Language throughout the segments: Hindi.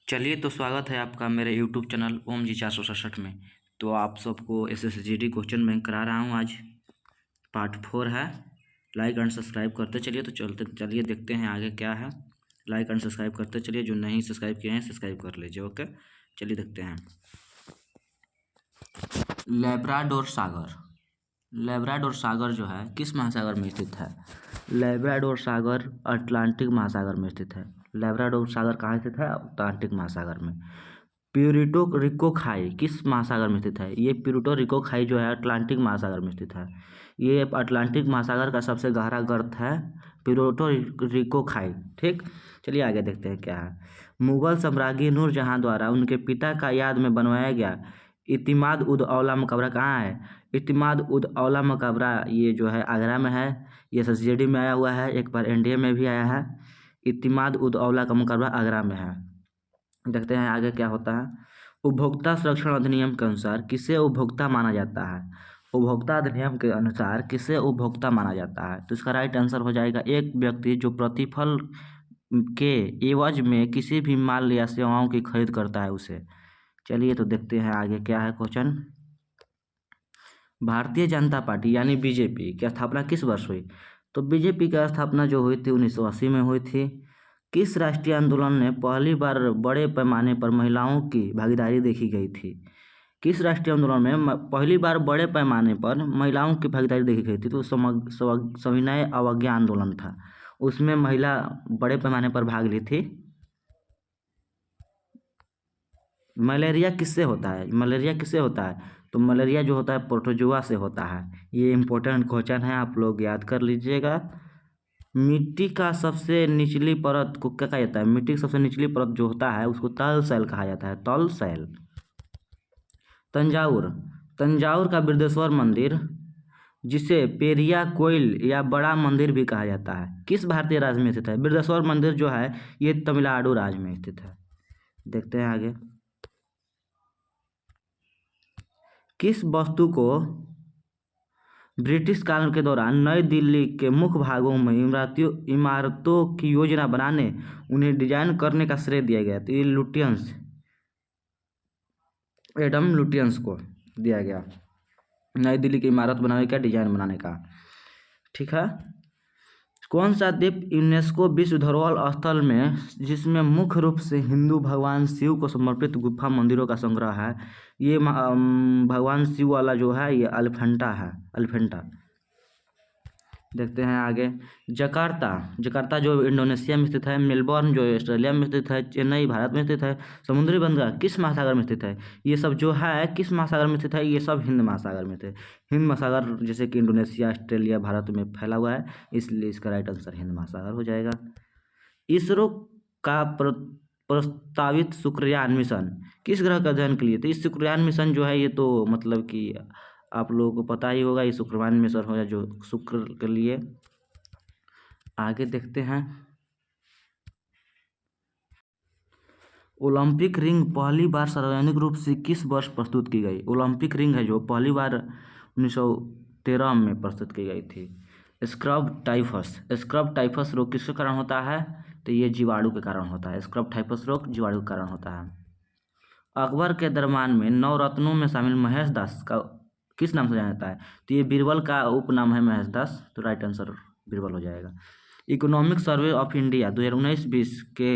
चलिए तो स्वागत है आपका मेरे यूट्यूब चैनल ओम जी 467 में। तो आप सबको SSGD क्वेश्चन बैंक करा रहा हूँ। आज पार्ट 4 है। लाइक एंड सब्सक्राइब करते चलिए। तो चलिए देखते हैं आगे क्या है। लाइक एंड सब्सक्राइब करते चलिए। जो नहीं सब्सक्राइब किए हैं सब्सक्राइब कर लीजिए। ओके, चलिए देखते हैं। लेब्राडोर सागर। लेब्राडोर सागर जो है किस महासागर में स्थित है? लेब्राडोर सागर अटलांटिक महासागर में स्थित है। लेब्राडोर सागर कहाँ स्थित है? अटलांटिक महासागर में। प्यूरिटो रिको खाई किस महासागर में स्थित है? ये प्यूरिटो रिको खाई जो है अटलांटिक महासागर में स्थित है। ये अटलांटिक महासागर का सबसे गहरा गर्त है प्यूरिटो रिको खाई। ठीक, चलिए आगे देखते हैं क्या है। मुगल सम्राज्ञी नूरजहां द्वारा उनके पिता का याद में बनवाया गया इतिमाद उद औला मकबरा कहाँ है? इतिमाद उद औला मकबरा ये जो है आगरा में है। ये SSGD में आया हुआ है, एक बार NDA में भी आया है। इतिमाद उद औला का मकबरा आगरा में है। देखते हैं आगे क्या होता है। उपभोक्ता संरक्षण अधिनियम के अनुसार किसे उपभोक्ता माना जाता है? उपभोक्ता अधिनियम के अनुसार किसे उपभोक्ता माना जाता है? तो इसका राइट आंसर हो जाएगा एक व्यक्ति जो प्रतिफल के एवज में किसी भी माल या सेवाओं की खरीद करता है उसे। चलिए तो देखते हैं आगे क्या है क्वेश्चन। भारतीय जनता पार्टी यानी बीजेपी की स्थापना किस वर्ष हुई? तो बीजेपी की स्थापना जो हुई थी 1980 में हुई थी। किस राष्ट्रीय आंदोलन ने पहली बार बड़े पैमाने पर महिलाओं की भागीदारी देखी गई थी? किस राष्ट्रीय आंदोलन में पहली बार बड़े पैमाने पर महिलाओं की भागीदारी देखी गई थी? तो सविनय अवज्ञा आंदोलन था, उसमें महिला बड़े पैमाने पर भाग ली थी। मलेरिया किससे होता है? मलेरिया किससे होता है? तो मलेरिया जो होता है प्रोटोजुआ से होता है। ये इम्पोर्टेंट क्वेश्चन है, आप लोग याद कर लीजिएगा। मिट्टी का सबसे निचली परत को क्या कहा जाता है? मिट्टी की सबसे निचली परत जो होता है उसको तल सेल कहा जाता है, तल सेल। तंजाउर। तंजाउर का बृहदेश्वर मंदिर जिसे पेरिया कोइल या बड़ा मंदिर भी कहा जाता है किस भारतीय राज्य में स्थित है? बृहदेश्वर मंदिर जो है ये तमिलनाडु राज्य में स्थित है। देखते हैं आगे। किस वस्तु को ब्रिटिश काल के दौरान नई दिल्ली के मुख्य भागों में इमारतों की योजना बनाने उन्हें डिजाइन करने का श्रेय दिया गया? तो ये लुटियंस, एडम लुटियंस को दिया गया नई दिल्ली की इमारत बनाने का, डिजाइन बनाने का। ठीक है। कौन सा द्वीप यूनेस्को विश्व धरोहर स्थल में जिसमें मुख्य रूप से हिंदू भगवान शिव को समर्पित गुफा मंदिरों का संग्रह है? ये भगवान शिव वाला जो है ये एलिफेंटा है, एलिफेंटा। देखते हैं आगे। जकार्ता। जकार्ता जो इंडोनेशिया में स्थित है। मेलबर्न जो ऑस्ट्रेलिया में स्थित है। चेन्नई भारत में स्थित है। समुद्री बंदरगाह किस महासागर में स्थित है? ये सब जो है किस महासागर में स्थित है? ये सब हिंद महासागर में स्थित है। हिंद महासागर जैसे कि इंडोनेशिया, ऑस्ट्रेलिया, भारत में फैला हुआ है, इसलिए इसका राइट आंसर हिंद महासागर हो जाएगा। इसरो का प्रस्तावित शुक्रयान मिशन किस ग्रह का अध्ययन के लिए? तो इस शुक्रयान मिशन जो है ये तो मतलब कि आप लोगों को पता ही होगा, ये शुक्रयान मिशन हो जो शुक्र के लिए। आगे देखते हैं। ओलंपिक रिंग पहली बार सार्वजनिक रूप से किस वर्ष प्रस्तुत की गई? ओलंपिक रिंग है जो पहली बार 1913 में प्रस्तुत की गई थी। Scrub typhus. स्क्रब टाइफस रोग किसके कारण होता है? तो ये जीवाणु के कारण होता है। स्क्रब टाइफस रोग जीवाणु के कारण होता है। अकबर के दरबार में नवरत्नों में शामिल महेश दास का किस नाम से जाना जाता है? तो ये बीरबल का उपनाम है महेश दास, तो राइट आंसर बीरबल हो जाएगा। इकोनॉमिक सर्वे ऑफ इंडिया 2019-20 के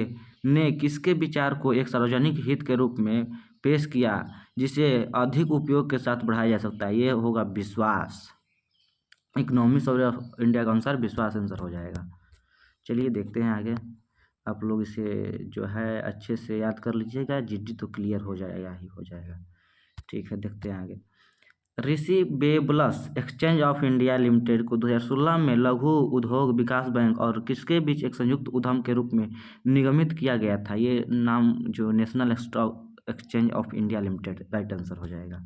ने किसके विचार को एक सार्वजनिक हित के रूप में पेश किया जिसे अधिक उपयोग के साथ बढ़ाया जा सकता है? ये होगा विश्वास। इकोनॉमिक सर्वे ऑफ इंडिया के अनुसार विश्वास आंसर हो जाएगा। चलिए देखते हैं आगे। आप लोग इसे जो है अच्छे से याद कर लीजिएगा, GD तो क्लियर हो जाएगा ही हो जाएगा। ठीक है, देखते हैं आगे। Receivables exchange of India limited को 2016 में लघु उद्योग विकास बैंक और किसके बीच एक संयुक्त उद्यम के रूप में निगमित किया गया था? ये नाम जो national stock exchange of India limited, right answer हो जाएगा।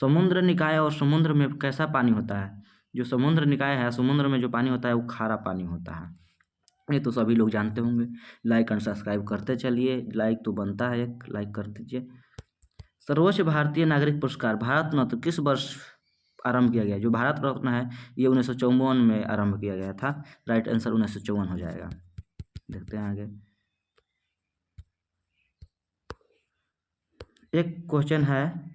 समुद्र निकाय और समुद्र में कैसा पानी होता है? जो समुद्र निकाय है, समुद्र में जो पानी होता है वो खारा पानी होता है, ये तो सभी लोग जानते होंगे। लाइक एंड सब्सक्राइब करते चलिए, लाइक तो बनता है, एक लाइक कर दीजिए। सर्वोच्च भारतीय नागरिक पुरस्कार भारत रत्न किस वर्ष आरंभ किया गया? जो भारत रत्न है ये 1954 में आरंभ किया गया था, राइट आंसर 1954 हो जाएगा। देखते हैं आगे। एक क्वेश्चन है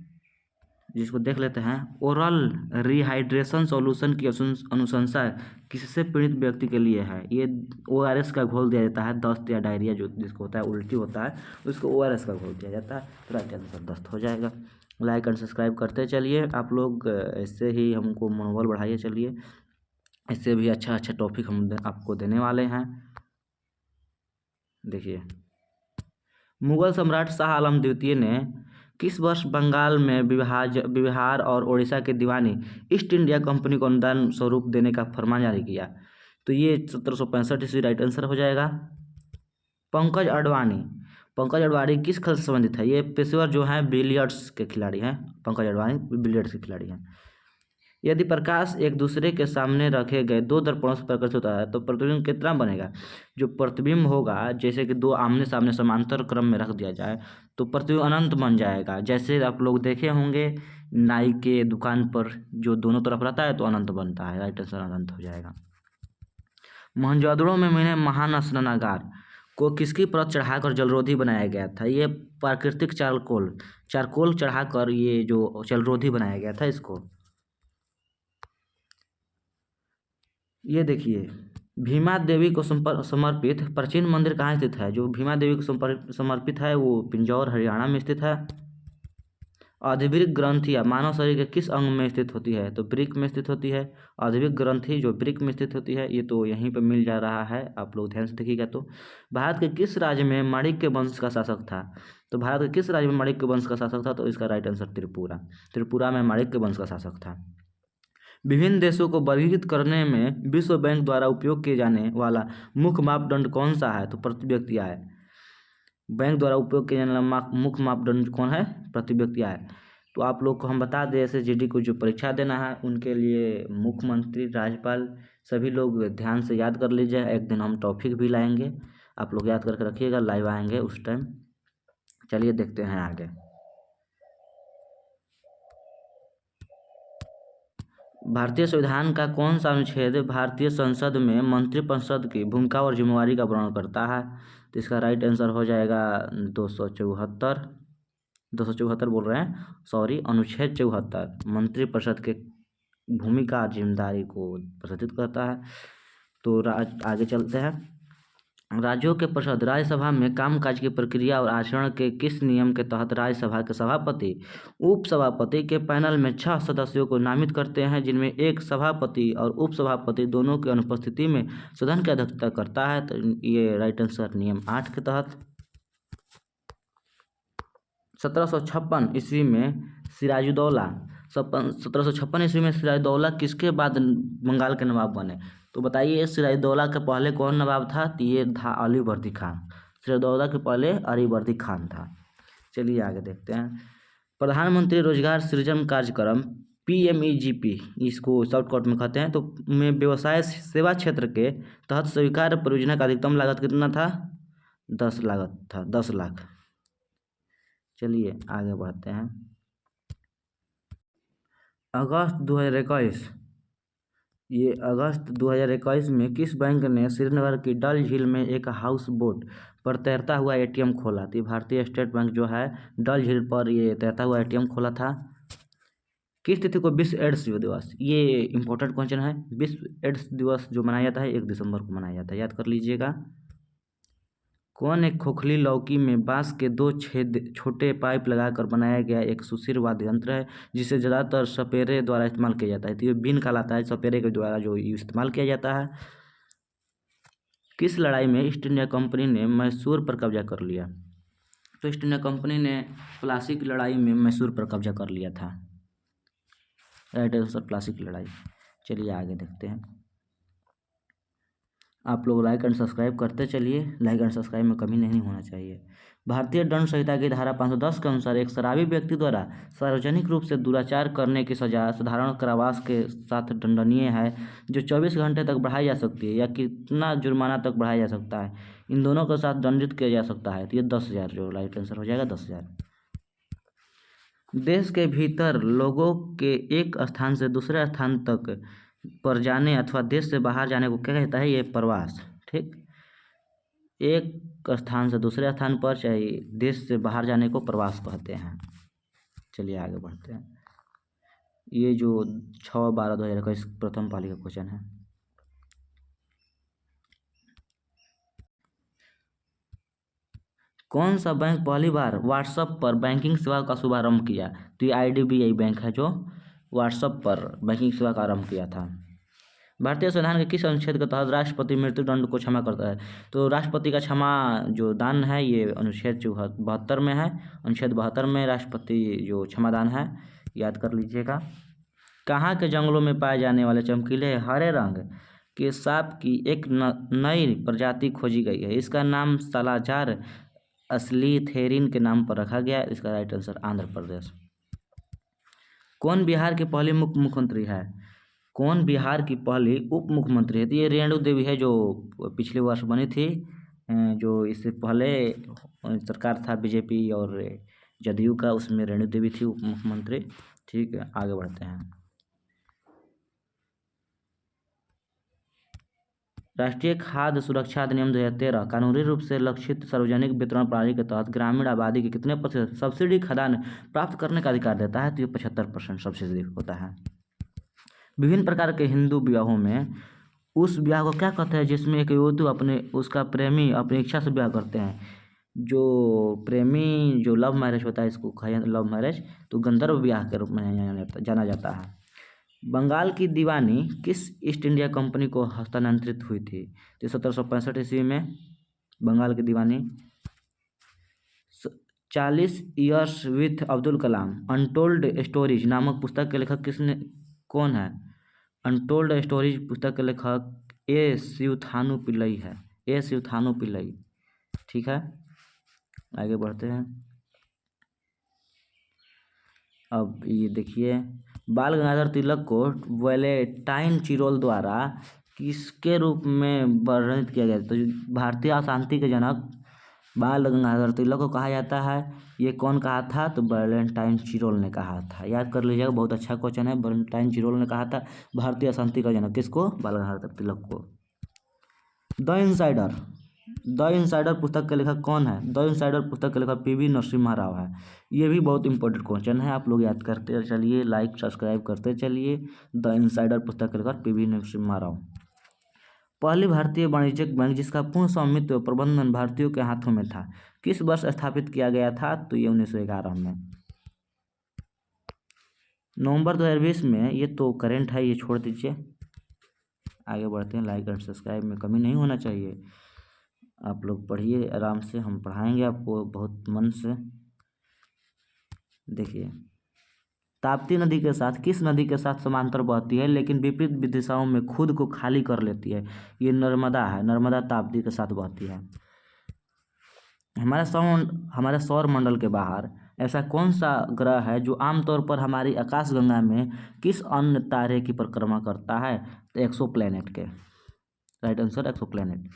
जिसको देख लेते हैं। ओरल रिहाइड्रेशन सॉल्यूशन की अनुशंसा किससे पीड़ित व्यक्ति के लिए है? ये ORS का घोल दिया जाता है। दस्त या डायरिया जो जिसको होता है, उल्टी होता है, उसको ORS का घोल दिया जाता है, तो राइट आंसर दस्त हो जाएगा। लाइक एंड सब्सक्राइब करते चलिए आप लोग, इससे ही हमको मनोबल बढ़ाइए। चलिए, इससे भी अच्छा अच्छा टॉपिक हम आपको देने वाले हैं। देखिए, मुगल सम्राट शाह आलम द्वितीय ने किस वर्ष बंगाल में बिहार और उड़ीसा के दीवानी ईस्ट इंडिया कंपनी को अनुदान स्वरूप देने का फरमान जारी किया? तो ये 1765 ईस्वी राइट आंसर हो जाएगा। पंकज अडवाणी किस खेल से संबंधित है? ये पेशेवर जो हैं बिलियर्ड्स के खिलाड़ी हैं। पंकज अडवाणी बिलियर्ड्स के खिलाड़ी हैं। यदि प्रकाश एक दूसरे के सामने रखे गए दो दर्पणों से प्रकाशित होता है तो प्रतिबिंब कितना बनेगा? जो प्रतिबिंब होगा, जैसे कि दो आमने सामने समांतर क्रम में रख दिया जाए तो प्रतिबिंब अनंत बन जाएगा। जैसे आप लोग देखे होंगे नाई के दुकान पर जो दोनों तरफ रहता है तो अनंत बनता है। राइट आंसर अनंत हो जाएगा। मोहनजोदड़ो में मिले महान स्नानागार को किसकी परत चढ़ाकर जलरोधी बनाया गया था? ये प्राकृतिक चारकोल चढ़ाकर ये जो जलरोधी बनाया गया था इसको। ये देखिए, भीमा देवी को समर्पित प्राचीन मंदिर कहाँ स्थित है? जो भीमा देवी को समर्पित है वो पिंजौर हरियाणा में स्थित है। आधिवृक्क ग्रंथियाँ मानव शरीर के किस अंग में स्थित होती है? तो वृक्क में स्थित होती है। आधिवृक्क ग्रंथि जो वृक्क में स्थित होती है, ये तो यहीं पर मिल जा रहा है, आप लोग ध्यान से देखिएगा। तो भारत के किस राज्य में माणिक्य वंश का शासक था? तो भारत के किस राज्य में माणिक्य वंश का शासक था? तो इसका राइट आंसर त्रिपुरा में माणिक्य वंश का शासक था। विभिन्न देशों को वर्गीकृत करने में विश्व बैंक द्वारा उपयोग किए जाने वाला मुख्य मापदंड कौन सा है? तो प्रति व्यक्ति आय। बैंक द्वारा उपयोग किया जाने वाला मुख्य मापदंड कौन है? प्रति व्यक्ति आय। तो आप लोग को हम बता दें, SSGD को जो परीक्षा देना है उनके लिए मुख्यमंत्री, राज्यपाल सभी लोग ध्यान से याद कर लीजिए। एक दिन हम टॉपिक भी लाएंगे, आप लोग याद करके रखिएगा, लाइव आएंगे उस टाइम। चलिए देखते हैं आगे। भारतीय संविधान का कौन सा अनुच्छेद भारतीय संसद में मंत्रिपरिषद की भूमिका और जिम्मेवारी का वर्णन करता है? तो इसका राइट आंसर हो जाएगा 274 बोल रहे हैं, सॉरी, अनुच्छेद 74 मंत्रिपरिषद के भूमिका और जिम्मेदारी को प्रदर्शित करता है। तो आगे चलते हैं। राज्यों के परिषद राज्यसभा में कामकाज की प्रक्रिया और आचरण के किस नियम के तहत राज्यसभा के सभापति उपसभापति के पैनल में 6 सदस्यों को नामित करते हैं, जिनमें एक सभापति और उपसभापति दोनों की अनुपस्थिति में सदन की अध्यक्षता करता है? तो ये राइट आंसर नियम 8 के तहत। 1756 ईस्वी में सिराजुद्दौला 1756 ईस्वी में सिराजुद्दौला किसके बाद बंगाल के नवाब बने? तो बताइए, सिराजुद्दौला के पहले कौन नवाब था? तो ये था अलीवर्दी खान। सिराजुद्दौला के पहले अलीवर्दी खान था। चलिए आगे देखते हैं। प्रधानमंत्री रोजगार सृजन कार्यक्रम PMEGP, इसको शॉर्टकट में कहते हैं, तो में व्यवसाय सेवा क्षेत्र के तहत स्वीकार्य परियोजना का अधिकतम लागत कितना था? 10 लाख। चलिए आगे बढ़ते हैं। अगस्त 2021 में किस बैंक ने श्रीनगर की डल झील में एक हाउस बोट पर तैरता हुआ ATM खोला? थी भारतीय स्टेट बैंक जो है डल झील पर ये तैरता हुआ ATM खोला था। किस तिथि को विश्व एड्स दिवस, ये इंपॉर्टेंट क्वेश्चन है। विश्व एड्स दिवस जो मनाया जाता है 1 दिसंबर को मनाया जाता है, याद कर लीजिएगा। कौन एक खोखली लौकी में बांस के 2 छोटे पाइप लगाकर बनाया गया एक सुशीर वाद्य यंत्र है, जिसे ज़्यादातर सपेरे द्वारा इस्तेमाल किया जाता है? तो ये बीन कहलाता है, सपेरे के द्वारा जो इस्तेमाल किया जाता है। किस लड़ाई में ईस्ट इंडिया कंपनी ने मैसूर पर कब्जा कर लिया? तो ईस्ट इंडिया कंपनी ने प्लासी की लड़ाई में मैसूर पर कब्जा कर लिया था। राइट आंसर प्लासी की लड़ाई। चलिए आगे देखते हैं। आप लोग लाइक एंड सब्सक्राइब करते चलिए, लाइक एंड सब्सक्राइब में कमी नहीं होना चाहिए। भारतीय दंड संहिता की धारा 510 के अनुसार एक शराबी व्यक्ति द्वारा सार्वजनिक रूप से दुराचार करने की सजा साधारण कारावास के साथ दंडनीय है, जो 24 घंटे तक बढ़ाई जा सकती है, या कितना जुर्माना तक बढ़ाया जा सकता है? इन दोनों के साथ दंडित किया जा सकता है। तो ये 10,000 जो राइट आंसर हो जाएगा 10,000। देश के भीतर लोगों के एक स्थान से दूसरे स्थान तक पर जाने अथवा देश से बाहर जाने को क्या कहता है? ये प्रवास। ठीक, एक स्थान से दूसरे स्थान पर चाहे देश से बाहर जाने को प्रवास कहते हैं। चलिए आगे बढ़ते हैं। ये जो 6/12/2021 प्रथम पाली का क्वेश्चन है। कौन सा बैंक पहली बार व्हाट्सएप पर बैंकिंग सेवा का शुभारंभ किया? तो ये IDBI बैंक है जो व्हाट्सएप पर बैंकिंग सेवा का आरंभ किया था। भारतीय संविधान के किस अनुच्छेद के तहत राष्ट्रपति मृत्युदंड को क्षमा करता है? तो राष्ट्रपति का क्षमा जो दान है ये अनुच्छेद 72 में है। अनुच्छेद 72 में राष्ट्रपति जो क्षमादान है, याद कर लीजिएगा। कहाँ के जंगलों में पाए जाने वाले चमकीले हरे रंग के सांप की एक नई प्रजाति खोजी गई है? इसका नाम सालाजार अस्लीथेरिन के नाम पर रखा गया है। इसका राइट आंसर आंध्र प्रदेश। कौन बिहार की पहली मुख्यमंत्री है? कौन बिहार की पहली उप मुख्यमंत्री है? तो ये रेणु देवी है जो पिछले वर्ष बनी थी। जो इससे पहले सरकार था बीजेपी और जदयू का, उसमें रेणु देवी थी उप मुख्यमंत्री। ठीक है, आगे बढ़ते हैं। राष्ट्रीय खाद्य सुरक्षा अधिनियम 2013 कानूनी रूप से लक्षित सार्वजनिक वितरण प्रणाली के तहत ग्रामीण आबादी के कितने प्रतिशत सब्सिडी खाद्यान्न प्राप्त करने का अधिकार देता है? तो ये 75% सब्सिडी होता है। विभिन्न प्रकार के हिंदू विवाहों में उस विवाह को क्या कहते हैं जिसमें एक युवती अपने उसका प्रेमी अपनी इच्छा से विवाह करते हैं? जो प्रेमी जो लव मैरिज होता है, इसको कहा लव मैरिज। तो गंधर्व विवाह के रूप में जाना जाता है। बंगाल की दीवानी किस ईस्ट इंडिया कंपनी को हस्तांतरित हुई थी? तो 1765 ईस्वी में बंगाल की दीवानी। 40 years with Abdul Kalam untold stories नामक पुस्तक के लेखक कौन है? अनटोल्ड स्टोरीज पुस्तक के लेखक ए शिवथानु पिल्लई है। ए शिवथानु पिल्लई। ठीक है, आगे बढ़ते हैं। अब ये देखिए, बाल गंगाधर तिलक को वैलेंटाइन चिरोल द्वारा किसके रूप में वर्णित किया गया? तो भारतीय अशांति के जनक बाल गंगाधर तिलक को कहा जाता है। ये कौन कहा था? तो वैलेंटाइन चिरोल ने कहा था। याद कर लीजिएगा, बहुत अच्छा क्वेश्चन है। वैलेंटाइन चिरोल ने कहा था भारतीय अशांति का जनक। किसको? बाल गंगाधर तिलक को। द इनसाइडर पुस्तक के लेखक कौन है? द इनसाइडर पुस्तक के लेखक PV नरसिम्हा राव है। ये भी बहुत इंपॉर्टेंट क्वेश्चन है, आप लोग याद करते चलिए, लाइक सब्सक्राइब करते चलिए। द इनसाइडर पुस्तक के लेखक PV नरसिम्हा राव। पहली भारतीय वाणिज्यिक बैंक जिसका पूर्ण स्वामित्व प्रबंधन भारतीयों के हाथों में था, किस वर्ष स्थापित किया गया था? तो ये 1911 में। नवंबर 2020 में। ये तो करेंट है, ये छोड़ दीजिए, आगे बढ़ते हैं। लाइक एंड सब्सक्राइब में कमी नहीं होना चाहिए। आप लोग पढ़िए आराम से, हम पढ़ाएंगे आपको बहुत मन से। देखिए, ताप्ती नदी के साथ किस नदी के साथ समांतर बहती है लेकिन विपरीत दिशाओं में खुद को खाली कर लेती है? ये नर्मदा है। नर्मदा ताप्ती के साथ बहती है। हमारे सौर मंडल के बाहर ऐसा कौन सा ग्रह है जो आमतौर पर हमारी आकाशगंगा में किस अन्य तारे की परिक्रमा करता है? तो एक्सोप्लैनेट के। Right answer exoplanet.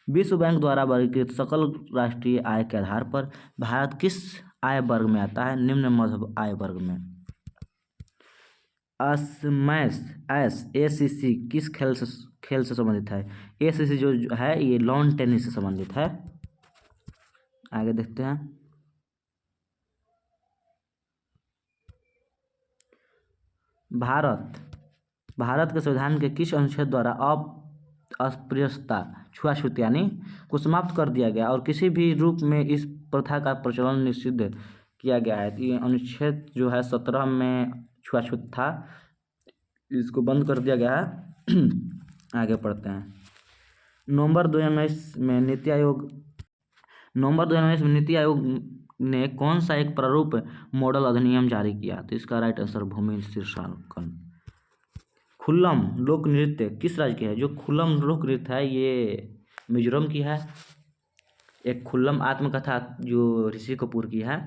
विश्व बैंक द्वारा वर्गीकृत सकल राष्ट्रीय आय के आधार पर भारत किस आय वर्ग में आता है? निम्न मध्यम आय वर्ग में। ACC किस खेल से संबंधित है? ACC जो है ये लॉन टेनिस से संबंधित है। आगे देखते हैं। भारत के संविधान के किस अनुच्छेद द्वारा अस्पृश्यता छुआछूत यानी को समाप्त कर दिया गया और किसी भी रूप में इस प्रथा का प्रचलन निषिद्ध किया गया है? ये अनुच्छेद जो है 17 में छुआछूत था, इसको बंद कर दिया गया है। आगे पढ़ते हैं। नवंबर 2019 में नीति आयोग ने कौन सा एक प्रारूप मॉडल अधिनियम जारी किया? तो इसका राइट आंसर भूमि शीर्षांकन। खुल्लम लोक नृत्य किस राज्य की है? जो खुल्लम लोक नृत्य है ये मिजोरम की है। एक खुल्लम आत्मकथा जो ऋषि कपूर की है,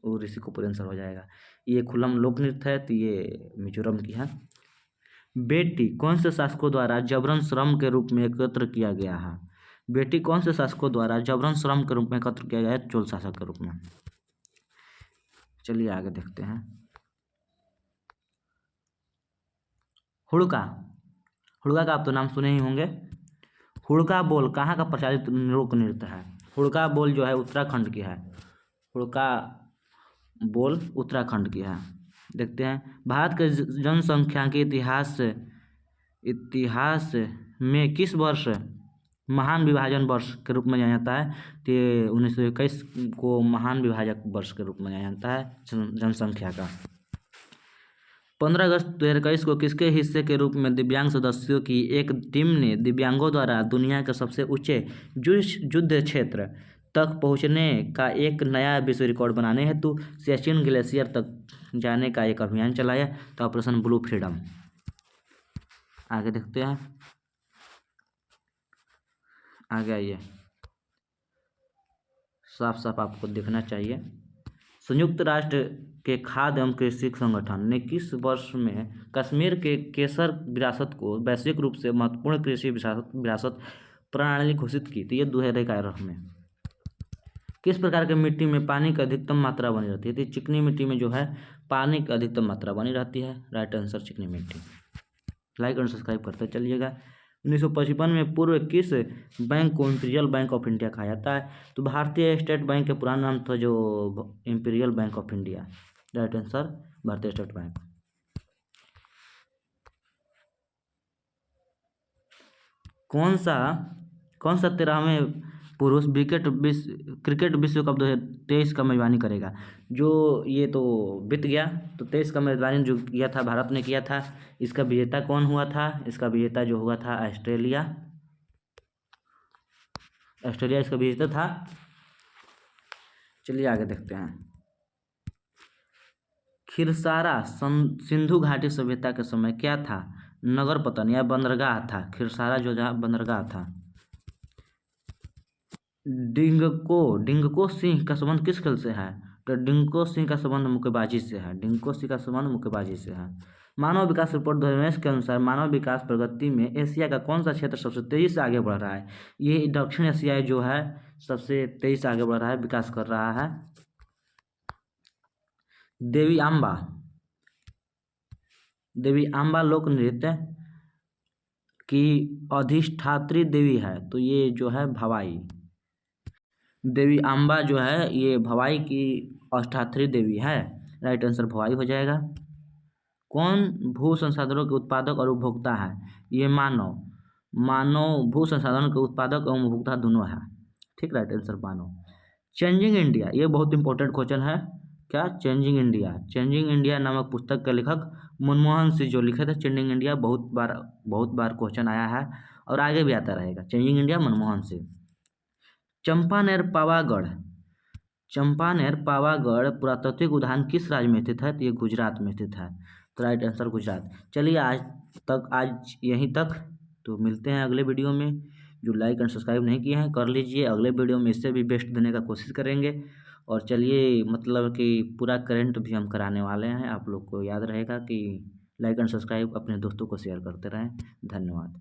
वो ऋषि कपूर आंसर हो जाएगा। ये खुल्लम लोक नृत्य है तो ये मिजोरम की है। बेटी कौन से शासकों द्वारा जबरन श्रम के रूप में एकत्र किया गया है? बेटी कौन से शासकों द्वारा जबरन श्रम के रूप में एकत्र किया गया है? चोल शासक के रूप में। चलिए आगे देखते हैं। हुड़का का आप तो नाम सुने ही होंगे। हुड़का बोल कहाँ का प्रचलित लोक नृत्य है? हुड़का बोल जो है उत्तराखंड की है। हुड़का बोल उत्तराखंड की है। देखते हैं भारत के जनसंख्या के इतिहास में किस वर्ष महान विभाजन वर्ष के रूप में जाना जाता है। तो ये 1921 को महान विभाजक वर्ष के रूप में जाना जाता है जनसंख्या का। 15 अगस्त 2021 को किसके हिस्से के रूप में दिव्यांग सदस्यों की एक टीम ने दिव्यांगों द्वारा दुनिया के सबसे ऊंचे युद्ध क्षेत्र तक पहुंचने का एक नया विश्व रिकॉर्ड बनाने हेतु सियाचिन ग्लेशियर तक जाने का एक अभियान चलाया। तो ऑपरेशन ब्लू फ्रीडम। आगे देखते हैं, आगे आइए, साफ साफ आपको दिखना चाहिए। संयुक्त राष्ट्र के खाद्य एवं कृषि संगठन ने किस वर्ष में कश्मीर के केसर विरासत को वैश्विक रूप से महत्वपूर्ण कृषि विरासत प्रणाली घोषित की। तो ये 2011 में। किस प्रकार की मिट्टी में पानी की अधिकतम मात्रा बनी रहती है। तो चिकनी मिट्टी में जो है पानी की अधिकतम मात्रा बनी रहती है। राइट आंसर चिकनी मिट्टी। लाइक और सब्सक्राइब करते चलिएगा। 1955 में पूर्व किस बैंक को इंपीरियल बैंक ऑफ इंडिया कहा जाता है। तो भारतीय स्टेट बैंक का पुराना नाम था जो imperial bank of India. Right answer भारतीय स्टेट बैंक। कौन सा 13वें पुरुष क्रिकेट विश्व कप 2023 का मेजबानी करेगा। जो ये तो बीत गया, तो 23 का मेजबानी जो किया था भारत ने किया था। इसका विजेता कौन हुआ था। इसका विजेता जो हुआ था ऑस्ट्रेलिया इसका विजेता था। चलिए आगे देखते हैं। खिरसारा सिंधु घाटी सभ्यता के समय क्या था। नगर पतन या बंदरगाह था। खिरसारा जो जहाँ बंदरगाह था। डिंगको सिंह का संबंध किस खेल से है। तो डिंगको सिंह का संबंध मुक्केबाजी से है। डिंगको सिंह का संबंध मुक्केबाजी से है। मानव विकास रिपोर्ट 2019 के अनुसार मानव विकास प्रगति में एशिया का कौन सा क्षेत्र सबसे तेजी से आगे बढ़ रहा है। ये दक्षिण एशिया जो है सबसे तेजी से आगे बढ़ रहा है, विकास कर रहा है। देवी आंबा लोक नृत्य की अधिष्ठात्री देवी है। तो ये जो है भवाई। देवी आंबा जो है ये भवाई की अधिष्ठात्री देवी है। राइट आंसर भवाई हो जाएगा। कौन भू संसाधनों के उत्पादक और उपभोक्ता है। ये मानव भू संसाधनों के उत्पादक और उपभोक्ता दोनों है। ठीक, राइट आंसर मानव। चेंजिंग इंडिया, ये बहुत इंपॉर्टेंट क्वेश्चन है। क्या चेंजिंग इंडिया नामक पुस्तक के लेखक मनमोहन सिंह जो लिखे थे। चेंजिंग इंडिया बहुत बार क्वेश्चन आया है और आगे भी आता रहेगा। Changing India Manmohan Singh. चंपानेर पावागढ़ पुरातात्विक उद्यान किस राज्य में स्थित है। तो ये गुजरात में स्थित है। तो राइट आंसर गुजरात। चलिए आज यहीं तक। तो मिलते हैं अगले वीडियो में। जो लाइक एंड सब्सक्राइब नहीं किए हैं कर लीजिए। अगले वीडियो में इससे भी बेस्ट देने का कोशिश करेंगे। और चलिए मतलब कि पूरा करंट भी हम कराने वाले हैं। आप लोग को याद रहेगा कि लाइक एंड सब्सक्राइब अपने दोस्तों को शेयर करते रहें। धन्यवाद।